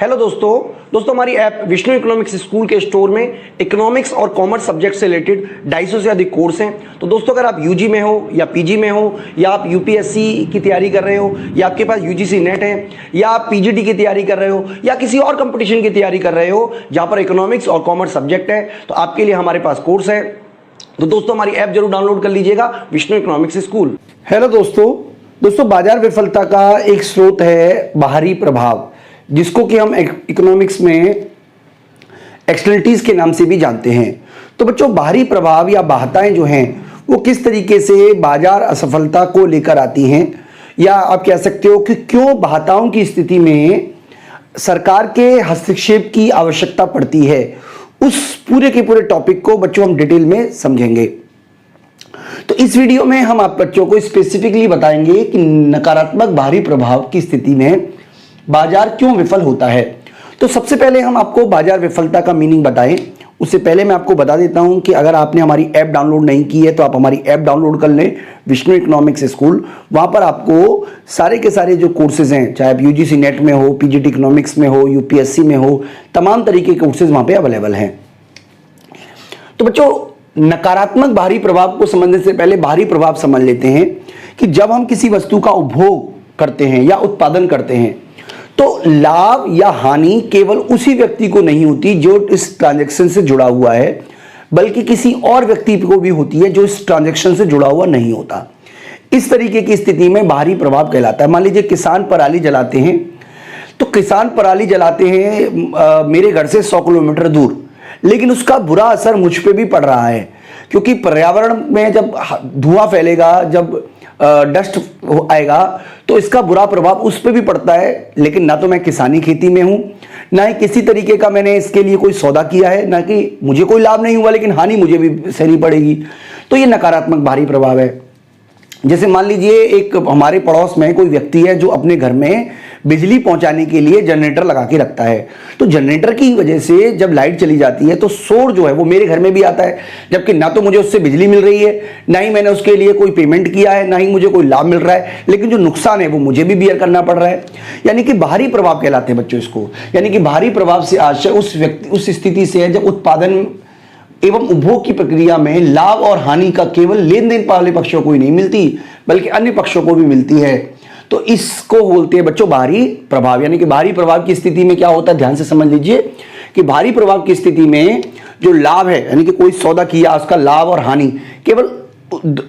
Hello दोस्तों हमारी app Vishnu economics school के स्टोर में इकोनॉमिक्स और कॉमर्स सब्जेक्ट से रिलेटेड 250 से अधिक कोर्स हैं। तो दोस्तों अगर आप यूजी में हो या पीजी में हो या आप यूपीएससी की तैयारी कर रहे हो या आपके पास यूजीसी नेट है या आप पीजीडी की तैयारी कर रहे हो या किसी और कंपटीशन की तैयारी कर रहे हो जहां पर इकोनॉमिक्स और कॉमर्स सब्जेक्ट है, तो आपके लिए हमारे पास कोर्स है। तो दोस्तों हमारी ऐप जरूर डाउनलोड कर लीजिएगा, विष्णु इकोनॉमिक्स स्कूल। हेलो दोस्तों बाजार विफलता का एक स्रोत है बाहरी प्रभाव, जिसको कि हम इकोनॉमिक्स में एक्सटर्नलिटीज के नाम से भी जानते हैं। तो बच्चों, बाहरी प्रभाव या बाधाएं जो हैं वो किस तरीके से बाजार असफलता को लेकर आती हैं, या आप कह सकते हो कि क्यों बाधाओं की स्थिति में सरकार के हस्तक्षेप की आवश्यकता पड़ती है, उस पूरे के पूरे टॉपिक को बच्चों हम डिटेल में समझेंगे। तो इस वीडियो में हम आप बच्चों को स्पेसिफिकली बताएंगे कि नकारात्मक बाहरी प्रभाव की स्थिति में बाजार क्यों विफल होता है। तो सबसे पहले हम आपको बाजार विफलता का मीनिंग बताएं, उससे पहले मैं आपको बता देता हूं कि अगर आपने हमारी ऐप डाउनलोड नहीं की है तो आप हमारी ऐप डाउनलोड कर लें, विष्णु इकोनॉमिक्स स्कूल। वहां पर आपको सारे के सारे जो कोर्सेज हैं, चाहे आप यूजीसी नेट में हो, पीजीटी इकोनॉमिक्स में हो, यूपीएससी में हो, तमाम तरीके के कोर्सेज वहां पे अवेलेबल हैं। तो बच्चों, नकारात्मक बाहरी प्रभाव को समझने से पहले बाहरी प्रभाव समझ लेते हैं कि जब हम किसी वस्तु का उपभोग करते हैं या उत्पादन करते हैं तो लाभ या हानि केवल उसी व्यक्ति को नहीं होती जो इस ट्रांजैक्शन से जुड़ा हुआ है, बल्कि किसी और व्यक्ति को भी होती है जो इस ट्रांजैक्शन से जुड़ा हुआ नहीं होता। इस तरीके की स्थिति में बाहरी प्रभाव कहलाता है। मान लीजिए किसान पराली जलाते हैं, तो किसान पराली जलाते हैं मेरे घर से 100 किलोमीटर दूर, लेकिन उसका बुरा असर मुझ पे भी पड़ रहा है, क्योंकि पर्यावरण में जब धुआं फैलेगा, जब डस्ट आएगा, तो इसका बुरा प्रभाव उस पर भी पड़ता है। लेकिन ना तो मैं किसानी खेती में हूं, ना ही किसी तरीके का मैंने इसके लिए कोई सौदा किया है, ना कि मुझे कोई लाभ नहीं हुआ, लेकिन हानि मुझे भी सहनी पड़ेगी। तो ये नकारात्मक बाहरी प्रभाव है। जैसे मान लीजिए एक हमारे पड़ोस में कोई व्यक्ति है जो अपने घर में बिजली पहुंचाने के लिए जनरेटर लगा के रखता है, तो जनरेटर की वजह से जब लाइट चली जाती है तो शोर जो है वो मेरे घर में भी आता है, जबकि ना तो मुझे उससे बिजली मिल रही है, ना ही मैंने उसके लिए कोई पेमेंट किया है, ना ही मुझे कोई लाभ मिल रहा है, लेकिन जो नुकसान है वो मुझे भी बियर करना पड़ रहा है। यानी कि बाहरी प्रभाव कहलाते हैं बच्चों इसको। यानी कि बाहरी प्रभाव से आशय उस स्थिति से है जब उत्पादन एवं उपभोग की प्रक्रिया में लाभ और हानि का केवल लेन देन वाले पक्षों को ही नहीं मिलती, बल्कि अन्य पक्षों को भी मिलती है। तो इसको बोलते हैं बच्चों बाहरी प्रभाव। यानी कि बाहरी प्रभाव की स्थिति में क्या होता है, ध्यान से समझ लीजिए कि बाहरी प्रभाव की स्थिति में जो लाभ है, यानी कि कोई सौदा किया, उसका लाभ और हानि, केवल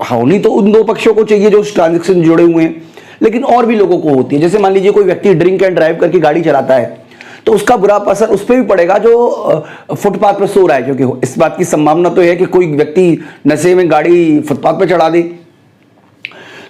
हानि तो उन दो पक्षों को चाहिए जो उस ट्रांजेक्शन जुड़े हुए हैं, लेकिन और भी लोगों को होती है। जैसे मान लीजिए कोई व्यक्ति ड्रिंक एंड ड्राइव करके गाड़ी चलाता है, तो उसका बुरा असर उस पर भी पड़ेगा जो फुटपाथ पर सो रहा है, क्योंकि इस बात की संभावना तो है कि कोई व्यक्ति नशे में गाड़ी फुटपाथ पर चढ़ा दे।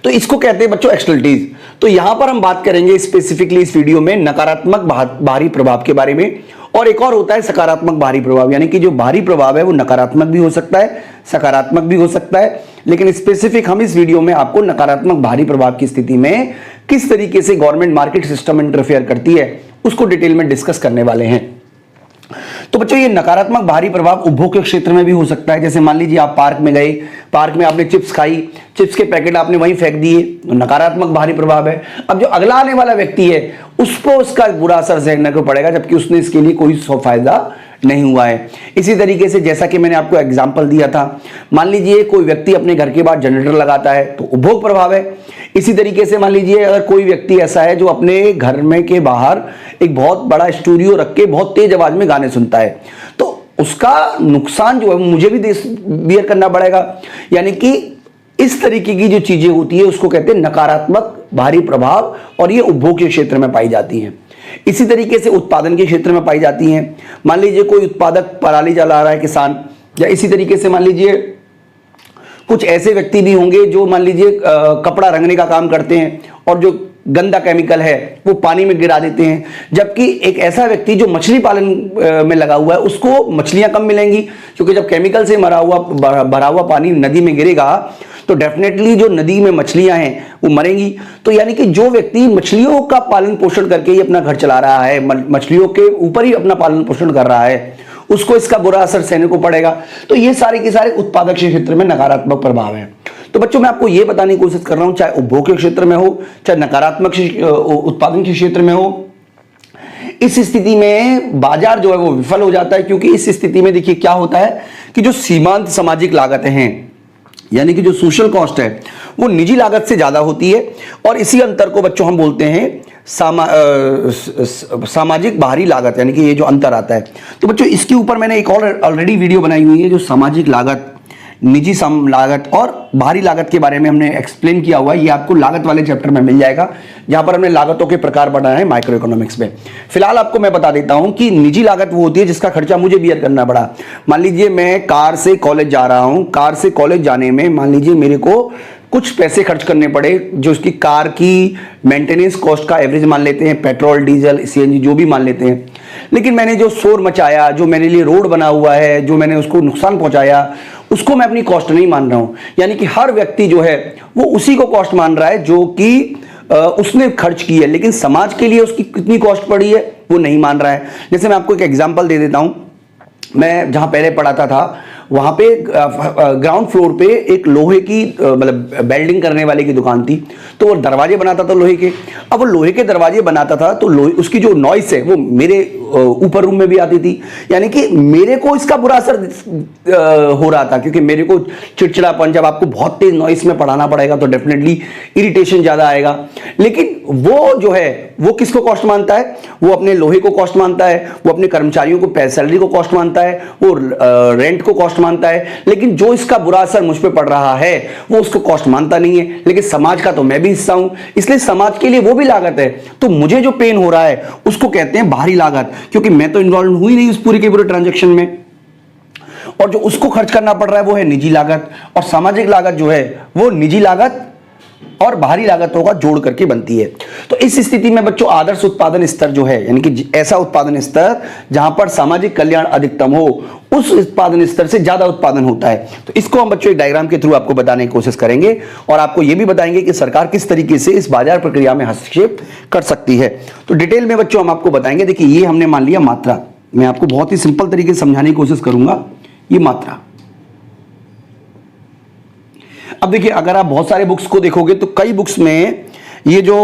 तो इसको कहते हैं बच्चों एक्सटर्नलिटीज। तो यहां पर हम बात करेंगे स्पेसिफिकली इस वीडियो में नकारात्मक बाहरी प्रभाव के बारे में। और एक और होता है सकारात्मक बाहरी प्रभाव, यानी कि जो बाहरी प्रभाव है वो नकारात्मक भी हो सकता है, सकारात्मक भी हो सकता है, लेकिन स्पेसिफिक हम इस वीडियो में आपको नकारात्मक बाहरी प्रभाव की स्थिति में किस तरीके से गवर्नमेंट मार्केट सिस्टम इंटरफेयर करती है उसको डिटेल में डिस्कस करने वाले हैं। तो बच्चों, ये नकारात्मक बाहरी प्रभाव उपभोग के क्षेत्र में भी हो सकता है। जैसे मान लीजिए आप पार्क में गए, पार्क में आपने चिप्स खाई, चिप्स के पैकेट आपने वहीं फेंक दिए, तो नकारात्मक बाहरी प्रभाव है। अब जो अगला आने वाला व्यक्ति है उसको उसका बुरा असर सहने को पड़ेगा, जबकि उसने इसके लिए कोई फायदा नहीं हुआ है। इसी तरीके से जैसा कि मैंने आपको एग्जांपल दिया था, मान लीजिए कोई व्यक्ति अपने घर के बाहर जनरेटर लगाता है तो उपभोग प्रभाव है। इसी तरीके से मान लीजिए अगर कोई व्यक्ति ऐसा है जो अपने घर में के बाहर एक बहुत बड़ा स्टूडियो रख के बहुत तेज आवाज में गाने सुनता है, तो उसका नुकसान जो है मुझे भी बियर करना पड़ेगा। यानी कि इस तरीके की जो चीजें होती है उसको कहते हैं नकारात्मक बाहरी प्रभाव, और ये उपभोग के क्षेत्र में पाई जाती हैं। इसी तरीके से उत्पादन के क्षेत्र में पाई जाती हैं। मान लीजिए कोई उत्पादक पराली जला रहा है किसान, या इसी तरीके से मान लीजिए कुछ ऐसे व्यक्ति भी होंगे जो मान लीजिए कपड़ा रंगने का काम करते हैं और जो गंदा केमिकल है वो पानी में गिरा देते हैं, जबकि एक ऐसा व्यक्ति जो मछली पालन में लगा हुआ है उसको मछलियां कम मिलेंगी, क्योंकि जब केमिकल से भरा हुआ पानी नदी में गिरेगा तो डेफिनेटली जो नदी में मछलियां हैं वो मरेंगी। तो यानी कि जो व्यक्ति मछलियों का पालन पोषण करके ही अपना घर चला रहा है, मछलियों के ऊपर ही अपना पालन पोषण कर रहा है, उसको इसका बुरा असर सहने को पड़ेगा। तो ये सारे के सारे उत्पादक क्षेत्र में नकारात्मक प्रभाव है। तो बच्चों, मैं आपको ये बताने की कोशिश कर रहा हूं, चाहे उपभोग के क्षेत्र में हो, चाहे नकारात्मक उत्पादन के क्षेत्र में हो, इस स्थिति में बाजार जो है वो विफल हो जाता है, क्योंकि इस स्थिति में देखिए क्या होता है कि जो सीमांत सामाजिक लागतें हैं, यानी कि जो सोशल कॉस्ट है, वो निजी लागत से ज्यादा होती है, और इसी अंतर को बच्चों हम बोलते हैं सामाजिक बाहरी लागत, यानी कि ये जो अंतर आता है। तो बच्चों इसके ऊपर मैंने एक और ऑलरेडी वीडियो बनाई हुई है, जो सामाजिक लागत, निजी लागत और बाहरी लागत के बारे में हमने एक्सप्लेन किया हुआ है। ये आपको लागत वाले चैप्टर में मिल जाएगा, जहां पर हमने लागतों के प्रकार बनाए हैं माइक्रो इकोनॉमिक्स में। फिलहाल आपको मैं बता देता हूं कि निजी लागत वो होती है जिसका खर्चा मुझे बियर करना पड़ा। मान लीजिए मैं कार से कॉलेज जा रहा हूं, कार से कॉलेज जाने में मान लीजिए मेरे को कुछ पैसे खर्च करने पड़े, जो उसकी कार की मेंटेनेंस कॉस्ट का एवरेज मान लेते हैं, पेट्रोल डीजल सीएनजी जो भी मान लेते हैं। लेकिन मैंने जो शोर मचाया, जो मेरे लिए रोड बना हुआ है, जो मैंने उसको नुकसान पहुंचाया, उसको मैं अपनी कॉस्ट नहीं मान रहा हूं। यानी कि हर व्यक्ति जो है वो उसी को कॉस्ट मान रहा है जो कि उसने खर्च की है, लेकिन समाज के लिए उसकी कितनी कॉस्ट पड़ी है वो नहीं मान रहा है। जैसे मैं आपको एक एग्जांपल दे देता हूं, मैं जहां पहले पढ़ाता था वहां पे ग्राउंड फ्लोर पे एक लोहे की मतलब वेल्डिंग करने वाले की दुकान थी, तो वो दरवाजे बनाता था लोहे के। अब वो लोहे के दरवाजे बनाता था तो लोहे उसकी जो नॉइस है वो मेरे ऊपर रूम में भी आती थी, यानी कि मेरे को इसका बुरा असर हो रहा था, क्योंकि मेरे को चिड़चिड़ापन, जब आपको बहुत तेज नॉइस में पढ़ाना पड़ेगा तो डेफिनेटली इरिटेशन ज्यादा आएगा। लेकिन वो जो है वो किसको कॉस्ट मानता है? वो अपने लोहे को कॉस्ट मानता है, वो अपने कर्मचारियों को सैलरी को कॉस्ट मानता है, वो रेंट को कॉस्ट मानता है। लेकिन जो इसका बुरा असर मुझ पे पड़ रहा है वो उसको कॉस्ट मानता नहीं है। लेकिन समाज का तो मैं भी हिस्सा हूं, इसलिए समाज के लिए वो भी लागत है। तो मुझे जो पेन हो रहा है उसको कहते हैं बाहरी लागत, क्योंकि मैं तो इन्वॉल्व हुई नहीं उस पूरे के पूरे ट्रांजैक्शन में, और जो उसको खर्च करना पड़ रहा है वो है निजी लागत। और सामाजिक लागत जो है वो निजी लागत और बाहरी लागतों का जोड़ करके बनती है। तो इस स्थिति में बच्चों आदर्श उत्पादन स्तर जो है, यानी कि ऐसा उत्पादन स्तर जहां पर सामाजिक कल्याण अधिकतम हो, उस उत्पादन स्तर से ज्यादा उत्पादन होता है। तो इसको हम बच्चों एक डायग्राम के थ्रू आपको बताने की कोशिश करेंगे, और आपको यह भी बताएंगे कि सरकार किस तरीके से इस बाजार प्रक्रिया में हस्तक्षेप कर सकती है। तो डिटेल में बच्चों हम आपको बताएंगे। देखिए ये हमने मान लिया मात्रा, मैं आपको बहुत ही सिंपल तरीके से समझाने की कोशिश करूंगा। ये मात्रा, अब देखिए अगर आप बहुत सारे बुक्स को देखोगे तो कई बुक्स में ये जो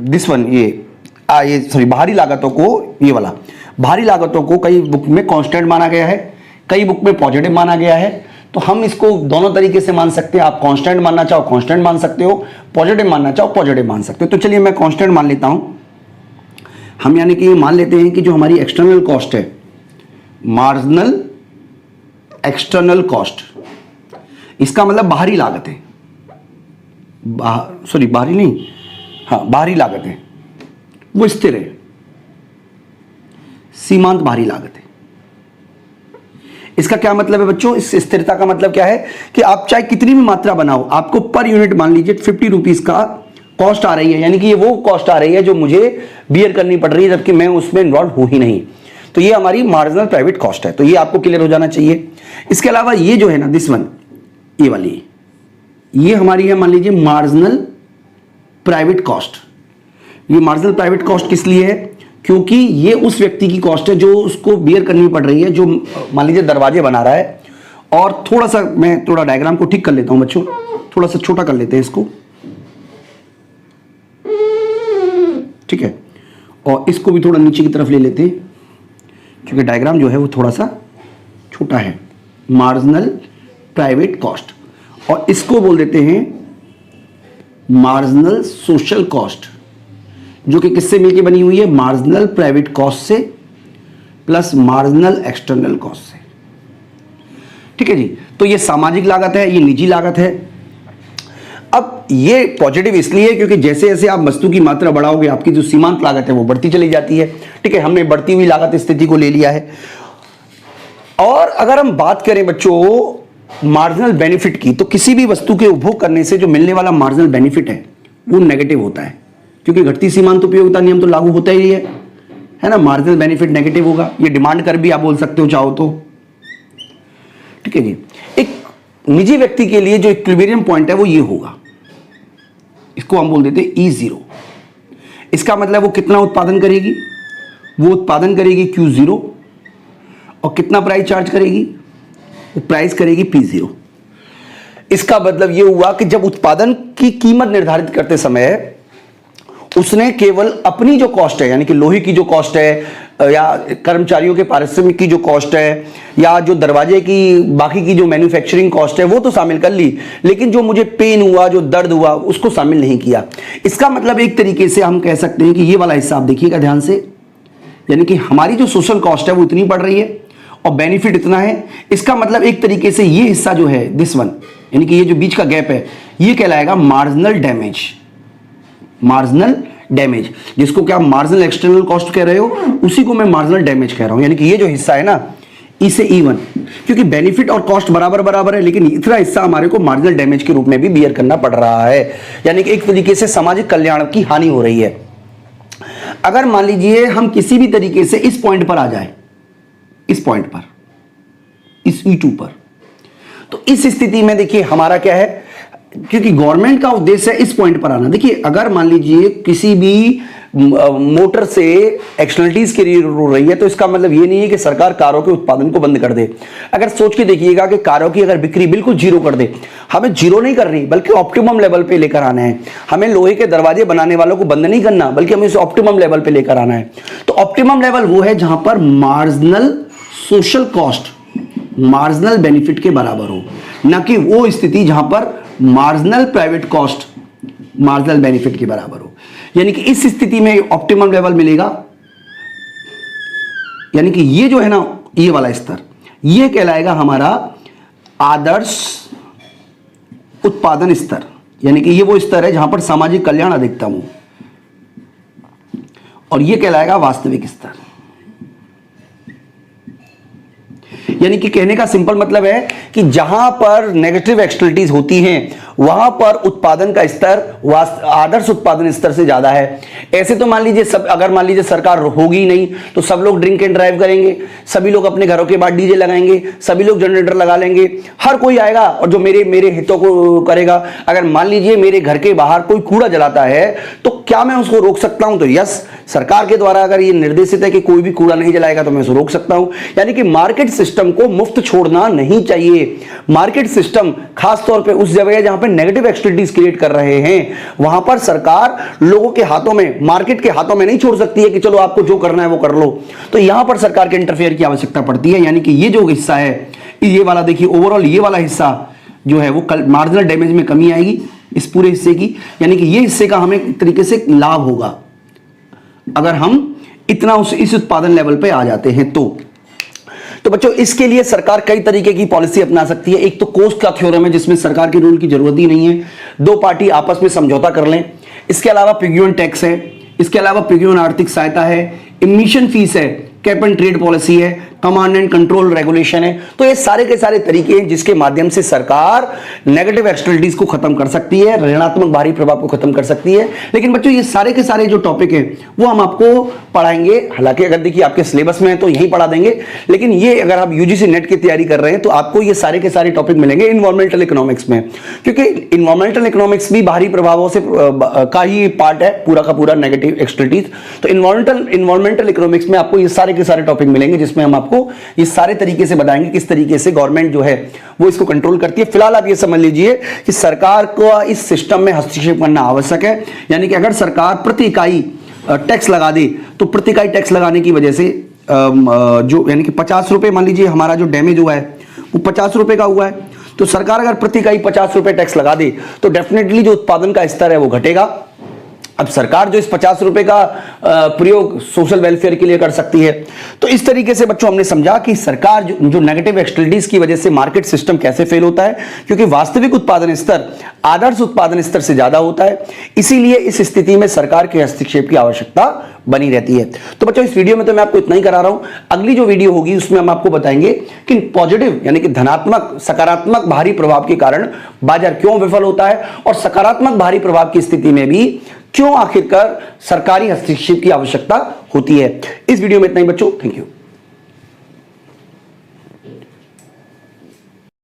दिस वन ये सॉरी बाहरी लागतों को, ये वाला बाहरी लागतों को कई बुक में कांस्टेंट माना गया है, कई बुक में पॉजिटिव माना गया है। तो हम इसको दोनों तरीके से मान सकते हैं। आप कांस्टेंट मानना चाहो कांस्टेंट मान सकते हो, पॉजिटिव मानना चाहो पॉजिटिव मान सकते हो। तो चलिए मैं कांस्टेंट मान लेता हूं। हम यानी कि ये मान लेते हैं कि जो हमारी एक्सटर्नल कॉस्ट है, मार्जिनल एक्सटर्नल कॉस्ट, इसका मतलब बाहरी लागत है, सॉरी बाहरी नहीं, हाँ बाहरी लागत है, वो स्थिर है, सीमांत बाहरी लागत है। इसका क्या मतलब है बच्चों? इस स्थिरता का मतलब क्या है कि आप चाहे कितनी भी मात्रा बनाओ, आपको पर यूनिट मान लीजिए 50 रुपीज का कॉस्ट आ रही है, यानी कि ये वो कॉस्ट आ रही है जो मुझे बियर करनी पड़ रही है, जबकि मैं उसमें इन्वॉल्व हूं ही नहीं। तो ये हमारी मार्जिनल प्राइवेट कॉस्ट है। तो ये आपको क्लियर हो जाना चाहिए। इसके अलावा ये जो है ना दिस वन, ये वाली, ये हमारी है मान लीजिए मार्जिनल प्राइवेट कॉस्ट। ये मार्जिनल प्राइवेट कॉस्ट किस लिए है? क्योंकि ये उस व्यक्ति की कॉस्ट है जो उसको बियर करनी पड़ रही है, जो मान लीजिए दरवाजे बना रहा है। और थोड़ा सा मैं थोड़ा डायग्राम को ठीक कर लेता हूं बच्चों, थोड़ा सा छोटा कर लेते हैं इसको, ठीक है, और इसको भी थोड़ा नीचे की तरफ ले लेते हैं, क्योंकि डायग्राम जो है वो थोड़ा सा छोटा है। मार्जिनल प्राइवेट कॉस्ट, और इसको बोल देते हैं मार्जिनल सोशल कॉस्ट, जो कि किससे मिलकर बनी हुई है? मार्जिनल प्राइवेट कॉस्ट से प्लस मार्जिनल एक्सटर्नल कॉस्ट से। ठीक है जी। तो ये सामाजिक लागत है, ये निजी लागत है। अब ये पॉजिटिव इसलिए है क्योंकि जैसे जैसे आप वस्तु की मात्रा बढ़ाओगे, आपकी जो सीमांत लागत है वो बढ़ती चली जाती है। ठीक है, हमने बढ़ती हुई लागत स्थिति को ले लिया है। और अगर हम बात करें बच्चों मार्जिनल बेनिफिट की, तो किसी भी वस्तु के उपभोग करने से जो मिलने वाला मार्जिनल बेनिफिट है वो नेगेटिव होता है, क्योंकि घटती सीमांत उपयोगिता नियम तो लागू होता ही है ना। मार्जिनल बेनिफिट नेगेटिव होगा, ये डिमांड कर भी आप बोल सकते हो चाहो तो। ठीक है जी। एक निजी व्यक्ति के लिए जो इक्विलिब्रियम पॉइंट है वो ये होगा, इसको हम बोल देते हैं E0। इसका मतलब वो कितना उत्पादन करेगी? वो उत्पादन करेगी Q0, और कितना प्राइस चार्ज करेगी? वो प्राइस करेगी P0। इसका मतलब ये हुआ कि जब उत्पादन की कीमत निर्धारित करते समय उसने केवल अपनी जो कॉस्ट है, यानी कि लोहे की जो कॉस्ट है या कर्मचारियों के पारिश्रमिक की जो कॉस्ट है या जो दरवाजे की बाकी की जो मैन्युफैक्चरिंग कॉस्ट है वो तो शामिल कर ली, लेकिन जो मुझे पेन हुआ, जो दर्द हुआ, उसको शामिल नहीं किया। इसका मतलब एक तरीके से हम कह सकते हैं कि ये वाला हिस्सा आप देखिएगा ध्यान से, यानी कि हमारी जो सोशल कॉस्ट है वो इतनी पड़ रही है और बेनिफिट इतना है। इसका मतलब एक तरीके से ये हिस्सा जो है दिस वन, यानी कि ये जो बीच का गैप है, ये कहलाएगा मार्जिनल डैमेज। मार्जिनल डैमेज, जिसको क्या मार्जिनल एक्सटर्नल कॉस्ट कह रहे हो, उसी को मैं मार्जिनल डैमेज कह रहा हूं। यानी कि ये जो हिस्सा है ना, इसे E1, क्योंकि बेनिफिट और कॉस्ट बराबर बराबर है, लेकिन इतना हिस्सा हमारे को मार्जिनल डैमेज के रूप में भी बियर करना पड़ रहा है। यानी कि एक तरीके से सामाजिक कल्याण की हानि हो रही है। अगर मान लीजिए हम किसी भी तरीके से इस पॉइंट पर आ जाए, इस पॉइंट पर, इस E2 पर, तो इस स्थिति में देखिए हमारा क्या है, क्योंकि गवर्नमेंट का उद्देश्य है इस पॉइंट पर आना। देखिए अगर मान लीजिए किसी भी मोटर से एक्सटर्नलिटीज की हो रही है, तो इसका मतलब ये नहीं है कि सरकार कारों के उत्पादन को बंद कर दे। अगर सोच के देखिएगा कि कारों की अगर बिक्री बिल्कुल जीरो कर दे, हमें जीरो नहीं कर रही बल्कि ऑप्टिमम लेवल पे लेकर आना है। हमें लोहे के दरवाजे बनाने वालों को बंद नहीं करना, बल्कि हमें इसे ऑप्टिमम लेवल पे लेकर आना है। तो ऑप्टिमम लेवल वो है जहां पर marginal social cost marginal benefit के बराबर हो, ना कि वो स्थिति जहां पर marginal private cost marginal benefit के बराबर हो। यानी कि इस स्थिति में ऑप्टिमम लेवल मिलेगा, यानी कि ये जो है ना, ये वाला स्तर, ये कहलाएगा हमारा आदर्श उत्पादन स्तर। यानी कि ये वो स्तर है जहां पर सामाजिक कल्याण अधिकतम हो, और ये कहलाएगा वास्तविक स्तर। यानी कि कहने का सिंपल मतलब है कि जहां पर नेगेटिव एक्सटर्नलिटीज होती हैं वहां पर उत्पादन का स्तर आदर्श उत्पादन स्तर से ज्यादा है। ऐसे तो मान लीजिए सब, अगर मान लीजिए सरकार होगी नहीं तो सब लोग ड्रिंक एंड ड्राइव करेंगे, सभी लोग अपने घरों के बाहर डीजे लगाएंगे, सभी लोग जनरेटर लगा लेंगे, हर कोई आएगा और जो मेरे हितों को करेगा। अगर मान लीजिए मेरे घर के बाहर कोई कूड़ा जलाता है तो क्या मैं उसको रोक सकता हूं? तो यस, सरकार के द्वारा अगर ये निर्देशित है कि कोई भी कूड़ा नहीं जलाएगा तो मैं उसे रोक सकता हूं। यानी कि मार्केट सिस्टम को मुफ्त छोड़ना नहीं चाहिए। मार्केट सिस्टम खास तौर पे उस जगह जहां पे नेगेटिव एक्सटर्नलिटीज क्रिएट कर रहे हैं, वहां पर सरकार लोगों के हाथों में, मार्केट के हाथों में नहीं छोड़ सकती है कि चलो आपको जो करना है वो कर लो। तो यहां पर सरकार के इंटरफेयर की आवश्यकता पड़ती है। यानी कि ये जो हिस्सा है, ये वाला देखिए, ओवरऑल ये वाला हिस्सा जो है वो मार्जिनल डैमेज में कमी आएगी इस पूरे हिस्से की। यानी कि ये हिस्से का हमें एक तरीके से लाभ होगा अगर हम इतना इस उत्पादन लेवल पे आ जाते हैं। तो बच्चों इसके लिए सरकार कई तरीके की पॉलिसी अपना सकती है। एक तो कोस्ट का थ्योरम है जिसमें सरकार के रूल की जरूरत ही नहीं है, दो पार्टी आपस में समझौता कर लें। इसके अलावा पिग्यून टैक्स है, इसके अलावा पिग्यून आर्थिक सहायता है, इमिशन फीस है, कैप एंड ट्रेड पॉलिसी है, कमांड एंड कंट्रोल रेगुलेशन है। तो ये सारे के सारे तरीके हैं जिसके माध्यम से सरकार नेगेटिव एक्सटर्नलिटीज को खत्म कर सकती है, ऋणात्मक बाहरी प्रभाव को खत्म कर सकती है। लेकिन बच्चों ये सारे के सारे जो टॉपिक हैं वो हम आपको पढ़ाएंगे। हालांकि अगर देखिए आपके सिलेबस में है तो यही पढ़ा देंगे, लेकिन ये अगर आप यूजीसी नेट की तैयारी कर रहे हैं तो आपको ये सारे के सारे टॉपिक मिलेंगे इन्वायरमेंटल इकोनॉमिक्स में, क्योंकि इन्वायरमेंटल इकोनॉमिक्स भी बाहरी प्रभावों से का ही पार्ट है, पूरा का पूरा नेगेटिव एक्सटर्नलिटीज। तो इन्वायरमेंटल इकोनॉमिक्स में आपको ये सारे के सारे टॉपिक मिलेंगे जिसमें हम आपको ये सारे तरीके से बताएंगे किस तरीके से गवर्नमेंट जो है वो इसको कंट्रोल करती है। फिलहाल आप ये समझ लीजिए कि सरकार को इस सिस्टम में हस्तक्षेप करना आवश्यक है। यानी कि अगर सरकार प्रति इकाई टैक्स लगा दे तो प्रति इकाई टैक्स लगाने की वजह से जो यानी कि 50 रुपए, मान लीजिए हमारा जो डैमेज हुआ है वो 50 रुपए का हुआ है, तो सरकार अगर प्रति इकाई 50 रुपए टैक्स लगा दे तो डेफिनेटली जो उत्पादन का स्तर है वो घटेगा। अब सरकार जो इस 50 रुपए का प्रयोग सोशल वेलफेयर के लिए कर सकती है। तो इस तरीके से बच्चों हमने समझा कि सरकार जो नेगेटिव एक्सटर्नलिटीज की वजह से मार्केट सिस्टम कैसे फेल होता है, क्योंकि वास्तविक उत्पादन स्तर आदर्श उत्पादन स्तर से ज्यादा होता है। इसीलिए इस स्थिति में सरकार के हस्तक्षेप की आवश्यकता बनी रहती है। तो बच्चों इस वीडियो में तो मैं आपको इतना ही करा रहा हूं। अगली जो वीडियो होगी उसमें हम आपको बताएंगे कि पॉजिटिव यानी कि धनात्मक सकारात्मक बाहरी प्रभाव के कारण बाजार क्यों विफल होता है और सकारात्मक बाहरी प्रभाव की स्थिति में भी क्यों आखिरकार सरकारी हस्तक्षेप की आवश्यकता होती है। इस वीडियो में इतना ही बच्चों, थैंक यू।